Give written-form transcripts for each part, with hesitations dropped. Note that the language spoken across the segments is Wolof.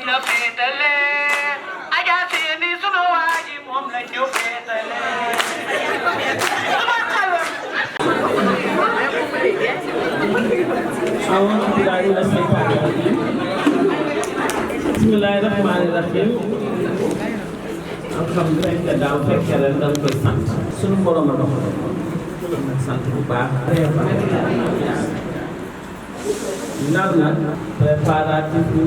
la féetale Adja Séni sunu waa ji moom la ñu féetale Bismillahirrahmanirrahim. Alhamdulillah daaw fekkee ren dañ koy sant sunu borom a doxal sant bu baax ndax nag préparatif yi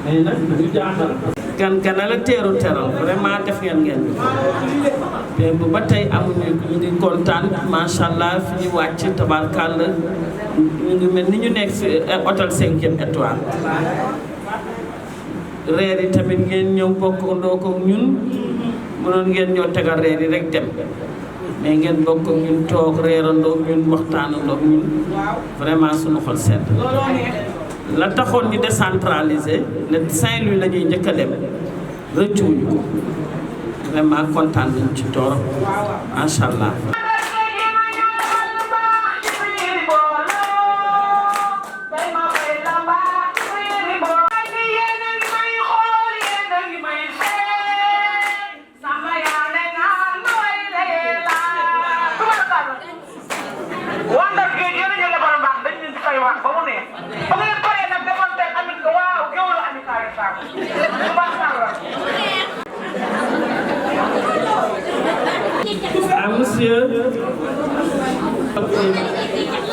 mais nag ñu jaaxal gan gana la teeru teral vraiment def ngeen te bu ba tey amuñu ñu ngi kontaan macha allah fi ñu wàcc tabarkàlla ñu ngi mel ni ñu nekk si hôtel 5e étoile reer yi tamit ngeen ñëw bokkandoo ko ñun mënoon ngeen ñoo tegal reer yi rek dem mais ngeen bokk ak ñun toog reerandoo ñun waxtaanandoo ñun vraiment suñu xol sedd la taxoon ñu décentraliser le Saint-Louis la ñuy njëkk a dem rëccuwuñu ko vraiment kontaan nañ ci torop macha allah. À monsieur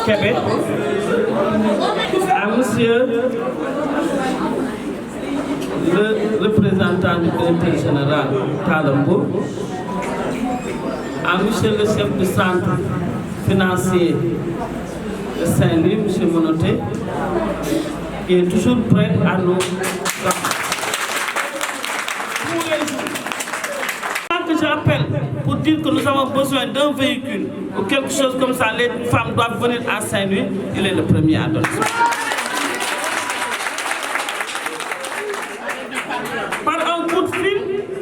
Québec, à monsieur le représentant du directeur général Talambo, à monsieur le chef du centre financier de Saint-Louis, monsieur Monoté, qui est toujours prêt à nous. J'appelle pour dire que nous avons besoin d'un véhicule ou quelque chose comme ça, les femmes doivent venir à Saint-Louis, il est le premier à donner. Par un coup de fil,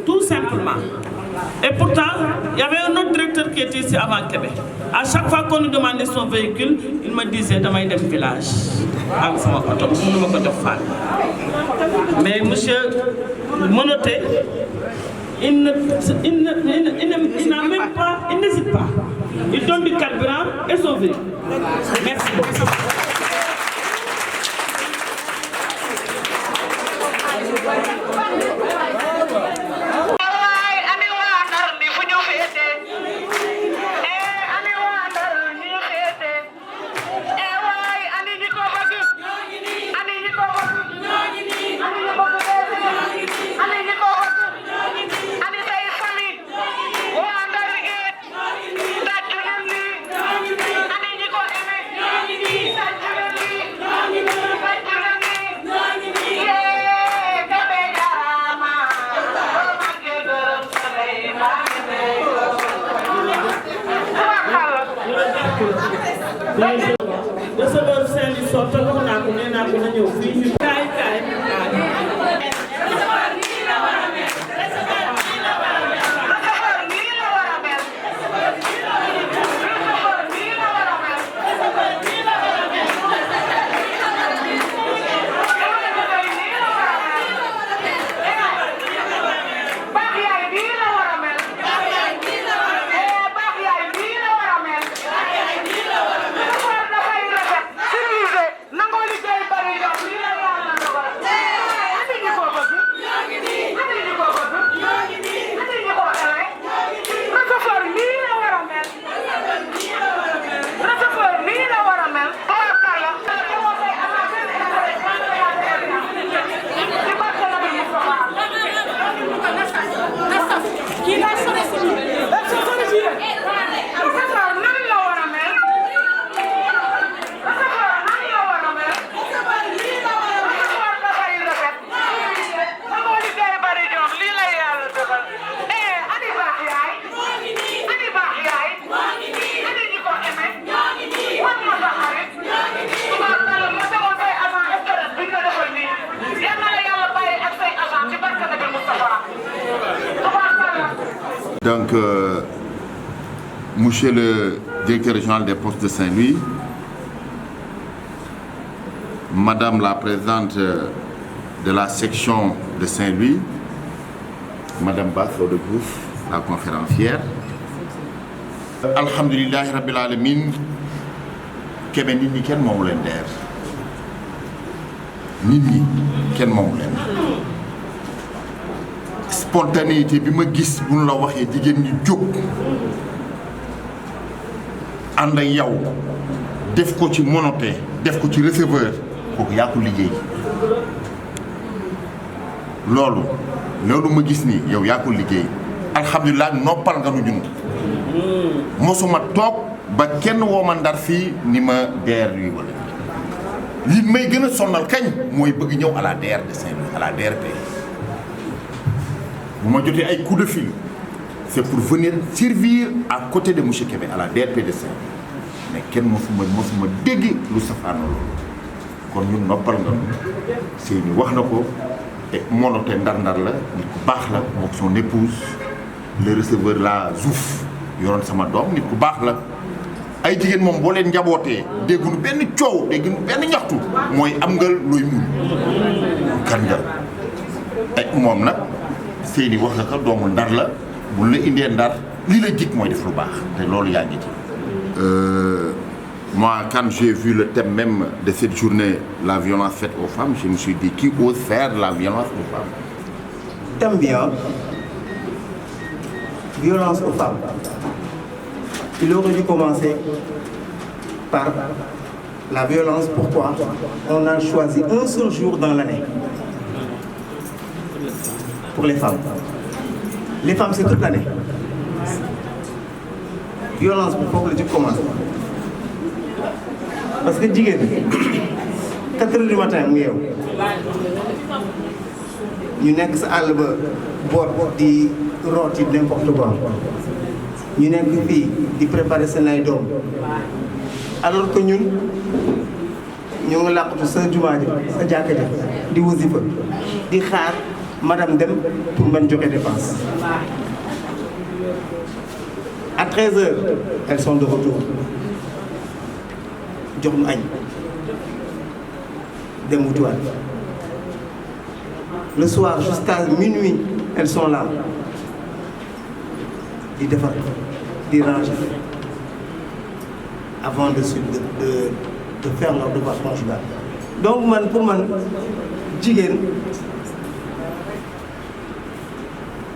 tout simplement. Et pourtant, il y avait un autre directeur qui était ici avant Québec. À chaque fois qu'on nous demandait son véhicule, il me disait dans le village. Mais monsieur Monoté, il n'a même pas, il n'hésite pas. Il donne du carburant et son véhicule. Merci beaucoup. Receveur Saint-Louis sotti wax naa ko nee naa ko na ñëw fii ñu kaay Donc, monsieur le directeur régional des postes de Saint-Louis, madame la présidente de la section de Saint-Louis, Madame Basso de Diouf, la conférencière. Alhamdulillahi Rabbil Alamin, Kébé nit ñi kenn moomu leen DER. Nit ñi kenn moomu leen. Spontanéité bi ma gis bu ñu la waxee jigéen ñi jóg ànd ak yow def ko ci monoté def ko ci receveur kooku yaa ko liggéey loolu ma gis nii yow yaa ko liggéey alhamdulilah noppal nga nu ñun mosuma toog ba kenn woo ma Ndar fii ni ma DER yuy wala li may gën a sonnal kañ mooy bëgg ñëw à la DER de Saint-Louis à la DRP bu ma jotee ay coup de fil c'est pour venir servir à côté de monsieur Kébé à la DRP de Saint-Louis mais kenn mosuma dégg lu safaanoo loolu kon ñun noppal nga Seyni wax na ko te monote ndar-ndar la nit ku baax la mook son épouse le receveur la Zouf yoroon sama doom nit ku baax la ay jigéen moom boo leen njabootee dégguñu benn coow dégguñu benn ñaxtu mooy am nga looy mun kan nga ay moom nag Seyni wax nga ko doomu Ndar la bu la indee Ndar li la jik mooy def lu baax te loolu yaa ngi ci. Moi, quand j'ai vu le thème même de cette journée, la violence faite aux femmes, je me suis dit, qui ose faire la violence aux femmes? Thème bien, violence aux femmes. Il aurait dû commencer par la violence. Pourquoi? On a choisi un seul jour dans l'année pour les femmes. Les femmes, c'est toute l'année. Violence, pourquoi tu commences? Parce que 4 heures du matin mu yeew ñu nekk sa àll ba boot di rooti n'importe quoi ñu nekk fii di préparer seen ay doom alors que ñun ñu ngi làqatu sa jumaa ji sa jàkka ji di wasifa di xaar madame dem pour mën joxe dépense. À 13 heures, elles sont de retour. jox ñu añ dem wutiwaat le soir jusqu'à minuit elles sont là di defar di ranger avant de faire leur devoir conjugal. Donc pour man jigéen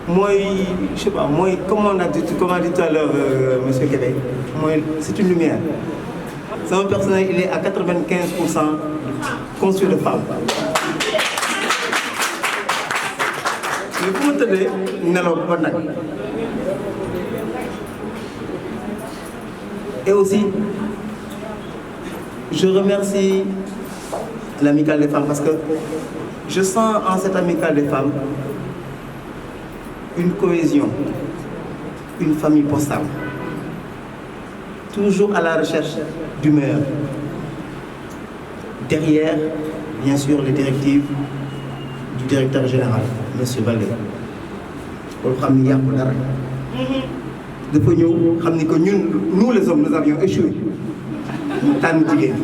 mooy je sais pas mooy comment on a dit tout à l'heure monsieur Kébé mooy c'est une lumière. Son personnel, il est à 95% conçu de femmes. Mais pour me tenir, et aussi, je remercie l'amicale des femmes parce que je sens en cette amicale des femmes une cohésion, une famille postale. Toujours à la recherche du meilleur. Derrière, bien sûr, les directives du directeur général, M. Valdé. Pour le xam ni yàqu dara. dafa ñëw xam ni que nous les hommes, nous avions échoué. ñu tànn jigéen.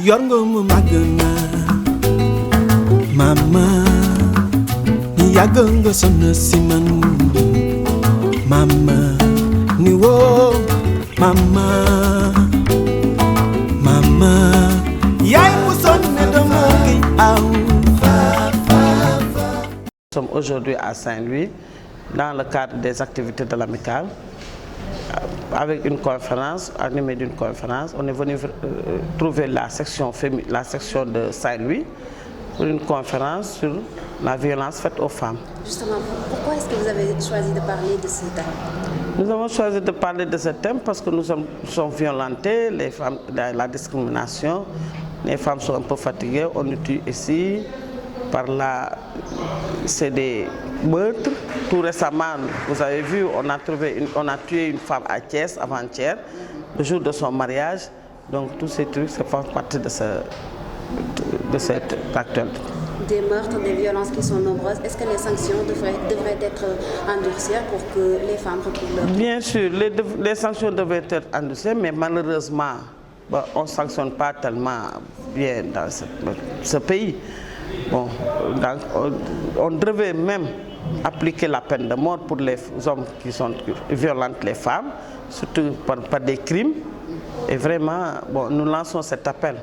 yor nga mu màgg na mama. yàgg nga sonn si man mama ni woo mama yaay mu sonn dama ngi aw. Nous sommes aujourd'hui à Saint-Louis dans le cadre des activités de l'amicale avec une conférence, animée d'une conférence. On est venu trouver la section de Saint-Louis pour une conférence sur la violence faite aux femmes. Justement, pourquoi est-ce que vous avez choisi de parler de ce thème? Nous avons choisi de parler de ce thème parce que nous sommes violentés, les femmes, la discrimination, les femmes sont un peu fatiguées, on nous tue ici, par là, c'est des meurtres. Tout récemment, vous avez vu, on a tué une femme à Thiès avant-hier, le jour de son mariage. Donc tous ces trucs, ça fait partie de cette actualité. des meurtres, des violences qui sont nombreuses. Est-ce que les sanctions devraient être endurcies pour que les femmes retrouvent leur... Bien sûr, les sanctions devraient être endurcies, mais malheureusement, on ne sanctionne pas tellement bien dans ce pays. Bon, donc, on devrait même appliquer la peine de mort pour les hommes qui violentent les femmes, surtout par des crimes. Et vraiment, nous lançons cet appel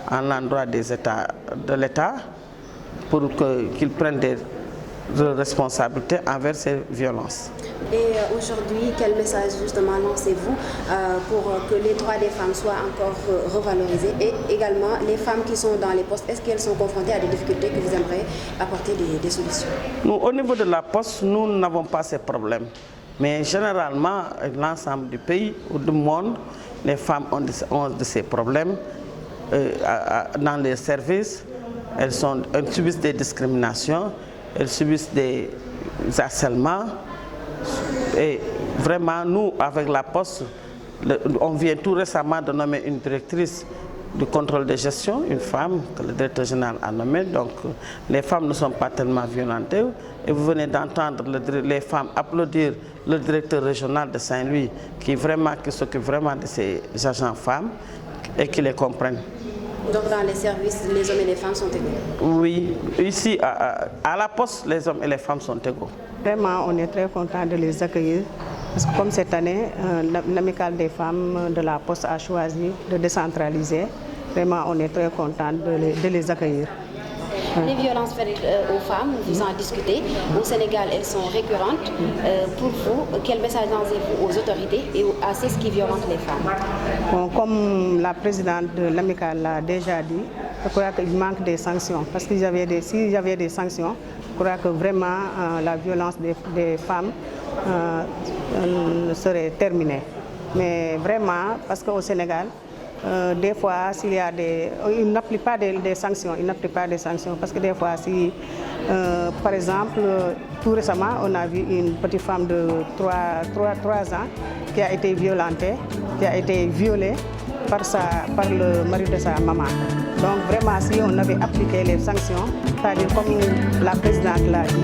à l'endroit de l'État pour qu'ils prennent des responsabilités envers ces violences. Et aujourd'hui, quel message justement lancez-vous pour que les droits des femmes soient encore revalorisés et également les femmes qui sont dans les postes, est-ce qu'elles sont confrontées à des difficultés que vous aimeriez apporter des solutions? Nous, au niveau de la poste, nous n'avons pas ces problèmes. Mais généralement, l'ensemble du pays ou du monde, les femmes ont de ces problèmes dans les services. Elles subissent des discriminations, elles subissent des harcèlements. Et vraiment, nous, avec la Poste, on vient tout récemment de nommer une directrice du contrôle de gestion, une femme que le directeur général a nommée. Donc, les femmes ne sont pas tellement violentées. Et vous venez d'entendre les femmes applaudir le directeur régional de Saint-Louis qui s'occupe vraiment de ces agents femmes et qui les comprennent. Donc dans les services, les hommes et les femmes sont égaux? Oui, ici à la Poste, les hommes et les femmes sont égaux. Vraiment, on est très content de les accueillir parce que comme cette année, l'amicale des femmes de la Poste a choisi de décentraliser. Vraiment, on est très content de les accueillir. Les violences faites aux femmes, vous en discutez. Au Sénégal, elles sont récurrentes. Pour vous, quel message lancez-vous aux autorités et à ceux qui violentent les femmes? Bon, comme la présidente de l'amicale l'a déjà dit, je crois qu'il manque des sanctions. Parce que s'il y avait des sanctions, je crois que vraiment la violence des femmes serait terminée. Mais vraiment, parce qu'au Sénégal, des fois, s'il y a ils n'appliquent pas des sanctions. Ils n'appliquent pas des sanctions parce que des fois, par exemple, tout récemment, on a vu une petite femme de 3 ans qui a été violentée, qui a été violée par le mari de sa maman. Donc vraiment, si on avait appliqué les sanctions, c'est-à-dire comme la présidente l'a dit,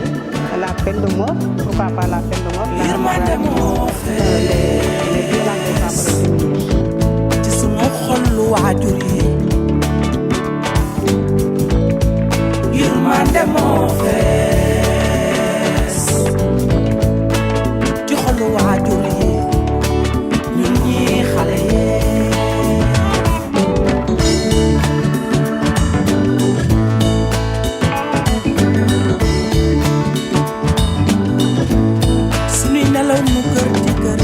la peine de mort, pourquoi pas la peine de mort, les violences des femmes. xollu waajur yi yërmande moo fees ci xollu waajur yi ñun ñi xale suñuy nelaw mu kër ci kër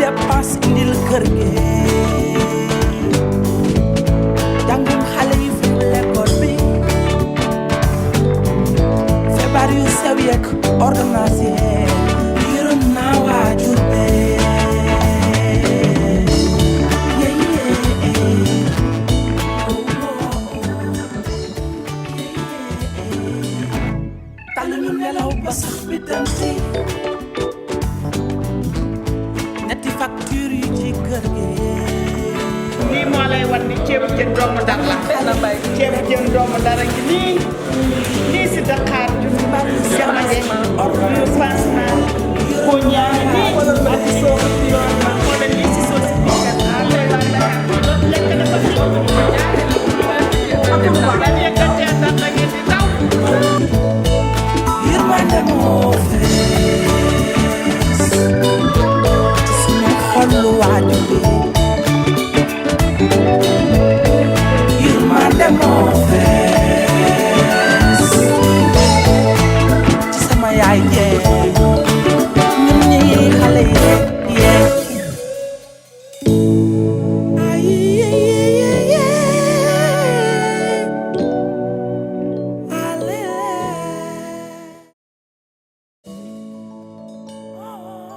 dépense indil kër gi jàngum xale yi fi l'école bi feebar yu sew yeeg ordonnance yërëm naa waajur be talu ñu nelaw ba sax bi dem si facture yi ci kër gi lii moo lay wan ni ceebu jën doomu dar la ceebu jën doomu dara gi lii si Dakar jamage yu pansement ko ñaari nii ak soo ma xoolal lii si soo si biir lekk na ko si ban yëkkatee sax da ngeen di daw yërmande moo fees xollu waay